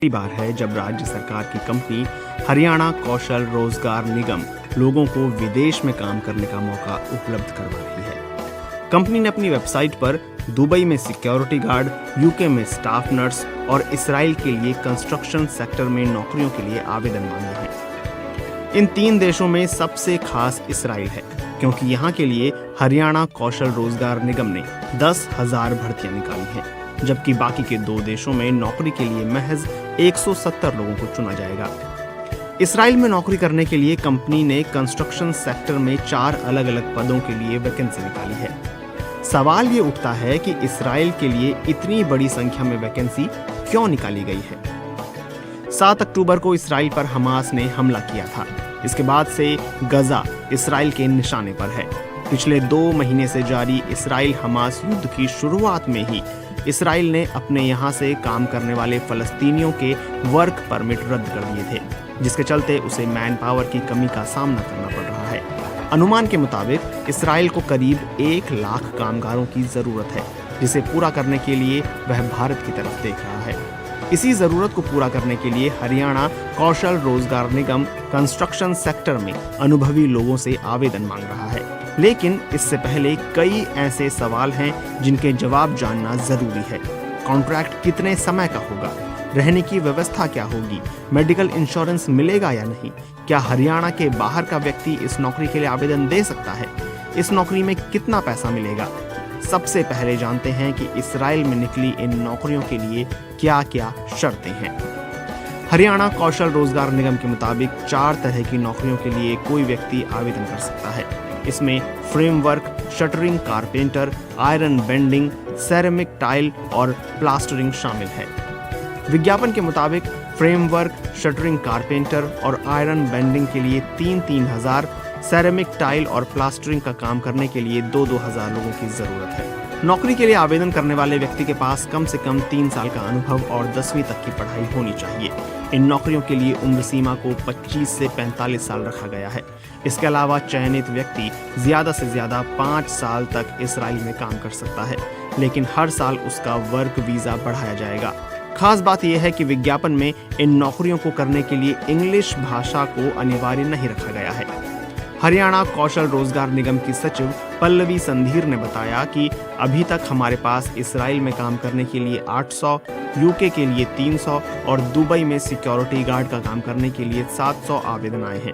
पहली बार है जब राज्य सरकार की कंपनी हरियाणा कौशल रोजगार निगम लोगों को विदेश में काम करने का मौका उपलब्ध करवा रही है। कंपनी ने अपनी वेबसाइट पर दुबई में सिक्योरिटी गार्ड, यूके में स्टाफ नर्स और इसराइल के लिए कंस्ट्रक्शन सेक्टर में नौकरियों के लिए आवेदन मांगे हैं। इन 3 देशों में सबसे खास इसराइल है, क्योंकि यहाँ के लिए हरियाणा कौशल रोजगार निगम ने 10,000 भर्तियां निकाली हैं, जबकि बाकी के 2 देशों में नौकरी के लिए महज 170 लोगों को चुना जाएगा। इसराइल में नौकरी करने के लिए कंपनी ने कंस्ट्रक्शन सेक्टर में 4 अलग-अलग पदों के लिए वैकेंसी निकाली है। सवाल ये उठता है कि इसराइल के लिए इतनी बड़ी संख्या में वैकेंसी क्यों निकाली गई है। 7 अक्टूबर को इसराइल पर हमास ने हमला किया था। इसके बाद से गजा इसराइल के निशाने पर है। पिछले 2 महीने से जारी इसराइल हमास युद्ध की शुरुआत में ही इसराइल ने अपने यहाँ से काम करने वाले फलस्तीनियों के वर्क परमिट रद्द कर दिए थे, जिसके चलते उसे मैन पावर की कमी का सामना करना पड़ रहा है। अनुमान के मुताबिक इसराइल को करीब 1 लाख कामगारों की जरूरत है, जिसे पूरा करने के लिए वह भारत की तरफ देख रहा है। इसी जरूरत को पूरा करने के लिए हरियाणा कौशल रोजगार निगम कंस्ट्रक्शन सेक्टर में अनुभवी लोगों से आवेदन मांग रहा है। लेकिन इससे पहले कई ऐसे सवाल हैं जिनके जवाब जानना जरूरी है। कॉन्ट्रैक्ट कितने समय का होगा? रहने की व्यवस्था क्या होगी? मेडिकल इंश्योरेंस मिलेगा या नहीं? क्या हरियाणा के बाहर का व्यक्ति इस नौकरी के लिए आवेदन दे सकता है? इस नौकरी में कितना पैसा मिलेगा? सबसे पहले जानते हैं कि इसराइल में निकली इन नौकरियों के लिए क्या क्या शर्तें हैं। हरियाणा कौशल रोजगार निगम के मुताबिक 4 तरह की नौकरियों के लिए कोई व्यक्ति आवेदन कर सकता है। इसमें framework, shuttering carpenter, iron bending, ceramic tile और प्लास्टरिंग शामिल है। विज्ञापन के मुताबिक फ्रेमवर्क, शटरिंग कारपेंटर और आयरन बेंडिंग के लिए 3-3 हजार, सेरेमिक टाइल और प्लास्टरिंग का काम करने के लिए 2-2 हजार लोगों की जरूरत है। नौकरी के लिए आवेदन करने वाले व्यक्ति के पास कम से कम 3 साल का अनुभव और 10वीं तक की पढ़ाई होनी चाहिए। इन नौकरियों के लिए उम्र सीमा को 25 से 45 साल रखा गया है। इसके अलावा चयनित व्यक्ति ज्यादा से ज्यादा 5 साल तक इसराइल में काम कर सकता है, लेकिन हर साल उसका वर्क वीजा बढ़ाया जाएगा। खास बात यह है कि विज्ञापन में इन नौकरियों को करने के लिए इंग्लिश भाषा को अनिवार्य नहीं रखा गया है। हरियाणा कौशल रोजगार निगम की सचिव पल्लवी संधीर ने बताया कि अभी तक हमारे पास इसराइल में काम करने के लिए 800, यूके के लिए 300 और दुबई में सिक्योरिटी गार्ड का काम करने के लिए 700 आवेदन आए हैं।